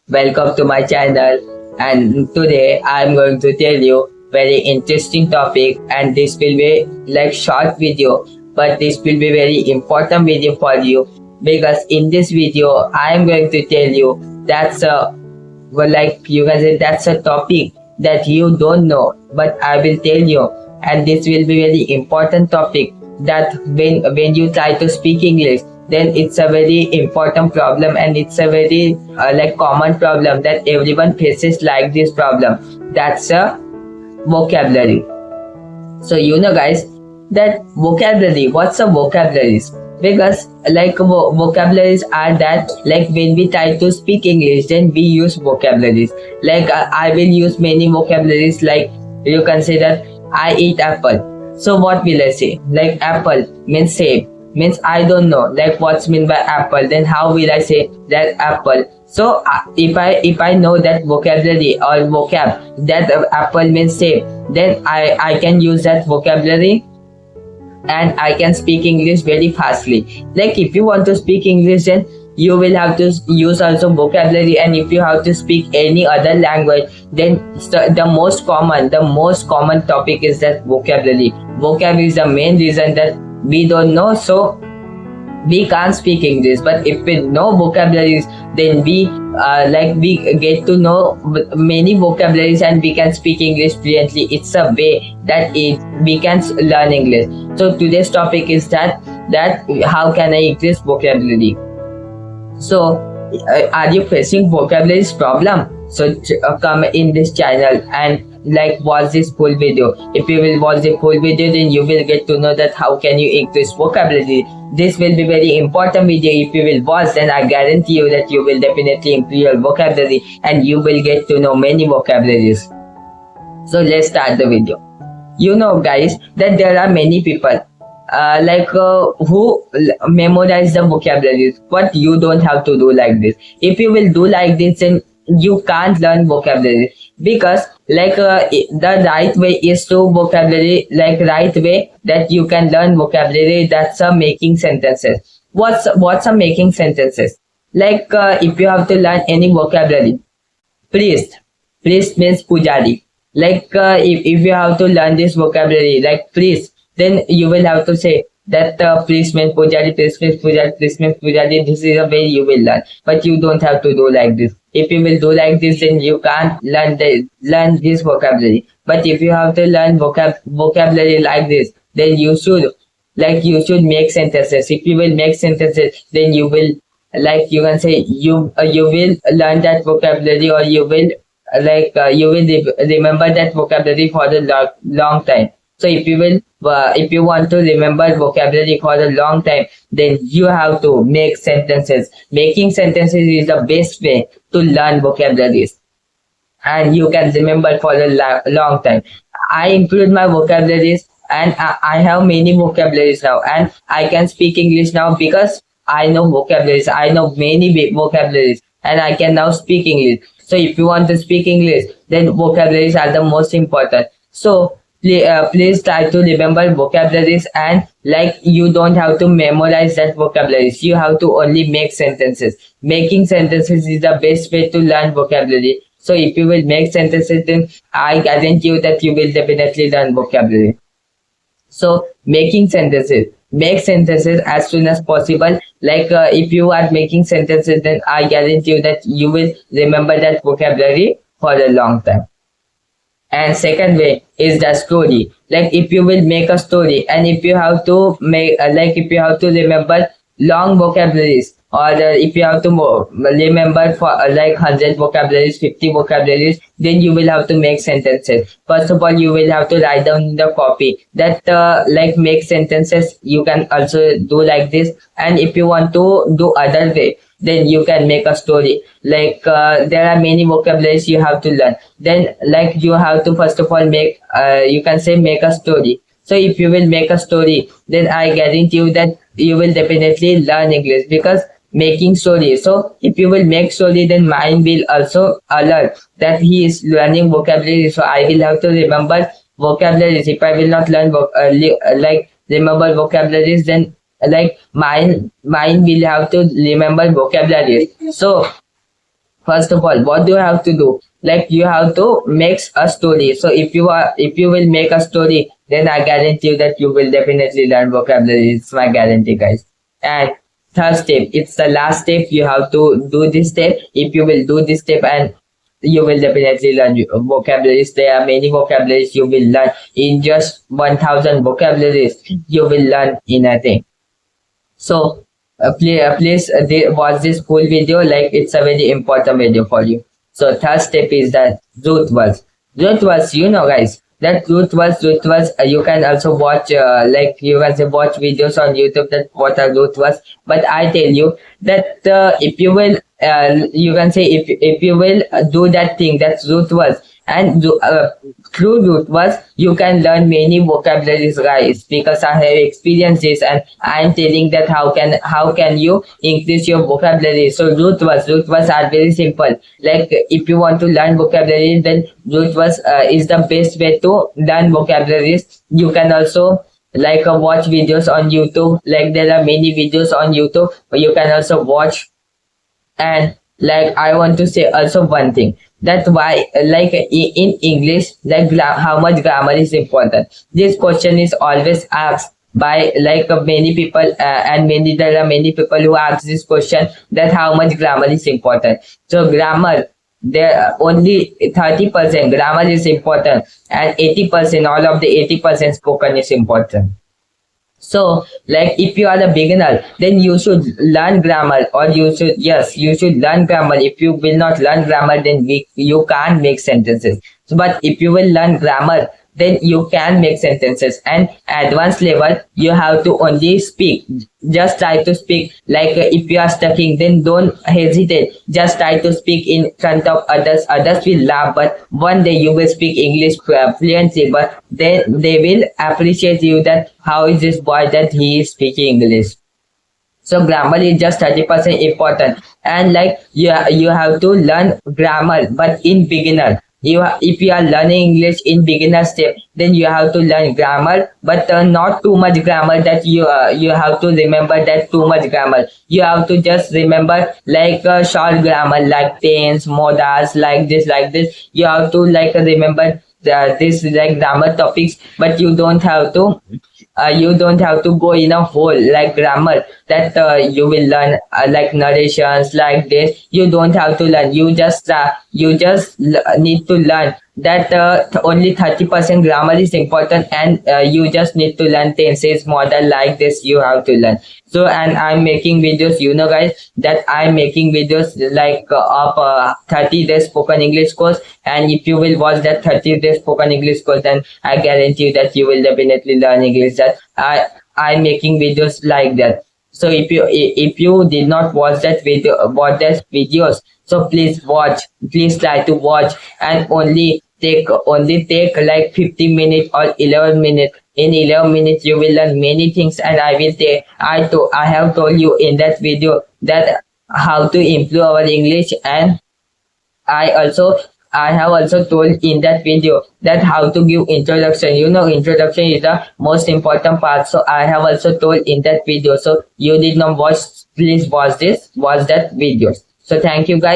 welcome to my channel. And today I am going to tell you very interesting topic, and this will be like short video, but this will be very important video for you, because in this video I am going to tell you that's a like you can say that's a topic that you don't know, but I will tell you, and this will be very important topic that when you try to speak English, then it's a very important problem, and it's a very like common problem that everyone faces like this problem. That's a vocabulary. So guys, that vocabulary, what's a vocabularies? Because like vocabularies are that, like when we try to speak English, then we use vocabularies. Like I will use many vocabularies. Like you can say that I eat apple. So what will I say? Like apple means same, means I don't know like what's mean by apple. Then how will I say that apple? So if I know that vocabulary or vocab that apple means same, then I can use that vocabulary and I can speak English very fastly. Like if you want to speak English, then you will have to use also vocabulary, and if you have to speak any other language, then the most common topic is that vocabulary. Vocab is the main reason that we don't know, so we can't speak English. But if we know vocabularies, then we get to know many vocabularies and we can speak English fluently. It's a way that we can learn English. So today's topic is that how can I increase vocabulary? So are you facing vocabulary problem? So come in this channel and like watch this full video. If you will watch the full video, then you will get to know that how can you increase vocabulary. This will be very important video. If you will watch, then I guarantee you that you will definitely improve your vocabulary and you will get to know many vocabularies. So let's start the video. Guys, that there are many people who memorize the vocabularies, but you don't have to do like this. If you will do like this, then you can't learn vocabulary, because the right way is to vocabulary, like right way that you can learn vocabulary, that's a making sentences. What's a making sentences? Like if you have to learn any vocabulary, priest means pujari. Like if you have to learn this vocabulary like priest, then you will have to say that priest means pujari, priest means pujari, priest means pujari. This is a way you will learn, but you don't have to do like this. If you will do like this, then you can't learn this vocabulary. But if you have to learn vocabulary like this, then you should make sentences. If you will make sentences, then you will, like you can say, you will learn that vocabulary, or you will remember that vocabulary for a long time. So if you want to remember vocabulary for a long time, then you have to make sentences. Making sentences is the best way to learn vocabularies, and you can remember for a long time. I include my vocabularies, and I have many vocabularies now, and I can speak English now because I know vocabularies. I know many vocabularies, and I can now speak English. So if you want to speak English, then vocabularies are the most important. So please try to remember vocabularies, and like you don't have to memorize that vocabularies. You have to only make sentences. Making sentences is the best way to learn vocabulary. So if you will make sentences, then I guarantee you that you will definitely learn vocabulary. So making sentences. Make sentences as soon as possible. Like if you are making sentences, then I guarantee you that you will remember that vocabulary for a long time. And second way is the story. Like if you will make a story, and if you have to make if you have to remember long vocabularies, or if you have to remember for 100 vocabularies, 50 vocabularies, then you will have to make sentences. First of all, you will have to write down in the copy that make sentences. You can also do like this, and if you want to do other way, then you can make a story. There are many vocabularies you have to learn. Then you have to first of all make you can say make a story. So if you will make a story, then I guarantee you that you will definitely learn English, because making story. So if you will make story, then mind will also alert that he is learning vocabulary. So I will have to remember vocabularies. If I will not learn remember vocabularies, then mind will have to remember vocabularies. So First of all, what do you have to do? Like you have to make a story. So if you will make a story, then I guarantee you that you will definitely learn vocabulary. It's my guarantee, guys. And third step, it's the last step. You have to do this step. If you will do this step, and you will definitely learn vocabularies. There are many vocabularies you will learn in just 1000 vocabularies. You will learn in a thing. So please watch this full video, like it's a very important video for you. So third step is that root words. Root words, you know guys, that root words, you can also watch like you can say watch videos on YouTube that what are root words. But I tell you that if you will you can say if you will do that thing, that's root words, and through root words you can learn many vocabularies, guys, because I have experienced this and I'm telling that how can you increase your vocabulary. So root words are very simple. Like if you want to learn vocabulary, then root words is the best way to learn vocabularies. You can also like watch videos on YouTube. Like there are many videos on YouTube, but you can also watch. And like I want to say also one thing, that why like in English, like how much grammar is important. This question is always asked by like many people, and there are many people who ask this question, that how much grammar is important. So grammar, there only 30% grammar is important, and 80%, all of the 80% spoken is important. So, like if you are a beginner, then you should learn grammar, or you should learn grammar. If you will not learn grammar, then you can't make sentences. So, but if you will learn grammar, then you can make sentences. And advanced level, you have to only speak. Just try to speak. Like if you are studying, then don't hesitate. Just try to speak in front of others. Others will laugh, but one day you will speak English fluently. But then they will appreciate you, that how is this boy that he is speaking English. So grammar is just 30% important. And like you have to learn grammar, but in beginner. If you are learning English in beginner step, then you have to learn grammar, but not too much grammar that you have to remember that too much grammar. You have to just remember like short grammar, like tense, modals, like this. You have to like remember this like grammar topics, but you don't have to go in a whole like grammar that you will learn like narrations like this. You don't have to learn. You just need to learn that only 30% grammar is important, and you just need to learn tenses, model, like this you have to learn. So, and I'm making videos, you know guys, that I'm making videos like of 30 days spoken English course. And if you will watch that 30 days spoken English course, then I guarantee you that you will definitely learn English. That I'm making videos like that. So if you did not watch that videos, so please try to watch, and only take like 50 minutes or 11 minutes. In 11 minutes you will learn many things, and I have told you in that video that how to improve our English. And I have also told in that video that how to give introduction. You know, introduction is the most important part. So I have also told in that video. So you did not watch, please watch that video. So thank you guys.